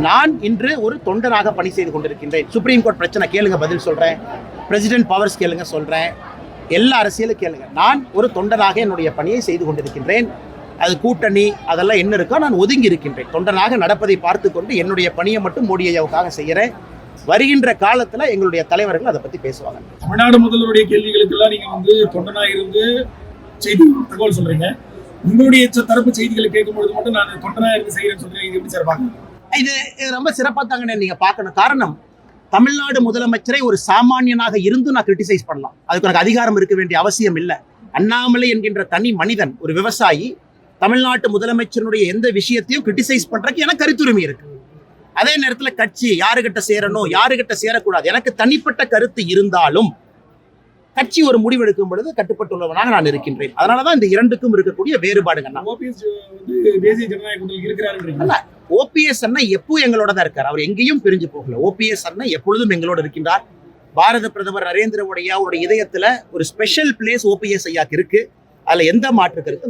நான் இன்று ஒரு தொண்டராக பணி செய்து கொண்டிருக்கின்றேன். சுப்ரீம் கோர்ட் பிரச்சனை கேளுங்க, பதில் சொல்றேன். பிரசிடென்ட் பவர்ஸ் கேளுங்க, சொல்றேன். எல்லா அரசியலும் கேளுங்க. நான் ஒரு தொண்டராக என்னுடைய பணியை செய்து கொண்டிருக்கின்றேன். அது கூட்டணி அதெல்லாம் என்ன இருக்கோ நான் ஒதுங்கி இருக்கின்றேன். தொண்டனாக நடப்பதை பார்த்து கொண்டு என்னுடைய பணியை மட்டும் மோடி ஐயாவுக்காக செய்யறேன். வருகின்ற காலத்துல எங்களுடைய தலைவர்கள் அதை பத்தி பேசுவாங்க. தமிழ்நாடு முதல்வருடைய கேள்விகளுக்கெல்லாம் நீங்க தொண்டனா இருந்து செய்தி தகவல் சொல்றீங்க. உங்களுடைய தரப்பு செய்திகளை கேட்கும்போது மட்டும் நான் தொண்டனா இருந்து செய்யறேன்னு சொல்றேன். இது எப்படி சார் பாக்கணும்? இது ரொம்ப சிறப்பா தாங்க நீங்க பார்க்கணும். காரணம், தமிழ்நாடு முதலமைச்சரை ஒரு சாமானியனாக இருந்து நான் கிரிட்டிசைஸ் பண்ணலாம். அதுக்கு எனக்கு அதிகாரம் இருக்க வேண்டிய அவசியம் இல்லை. அண்ணாமலை என்கின்ற தனி மனிதன், ஒரு விவசாயி, தமிழ்நாட்டு முதலமைச்சருடைய எந்த விஷயத்தையும் கிரிட்டிசைஸ் பண்றதுக்கு எனக்கு கருத்துரிமை இருக்கு. அதே நேரத்தில் கட்சி யாருகிட்ட சேரணும் யாருகிட்ட சேரக்கூடாது எனக்கு தனிப்பட்ட கருத்து இருந்தாலும் கட்சி ஒரு முடிவெடுக்கும் பொழுது கட்டுப்பட்டுள்ளவனாக நான் இருக்கின்றேன். அதனாலதான் இந்த இரண்டுக்கும் இருக்கக்கூடிய வேறுபாடுங்க. ஓபிஎஸ் அண்ணா எப்போ எங்களோட தான் இருக்கார். அவர் எங்கேயும் பிரிஞ்சு போகல. ஓபிஎஸ் அண்ணா எப்பொழுதும் எங்களோட இருக்கின்றார். பாரத பிரதமர் நரேந்திர மோடி ஐயாவுடைய இதயத்துல ஒரு ஸ்பெஷல் பிளேஸ் ஓபிஎஸ் ஐயாக்கு இருக்கு. அதுல எந்த மாற்று கருத்து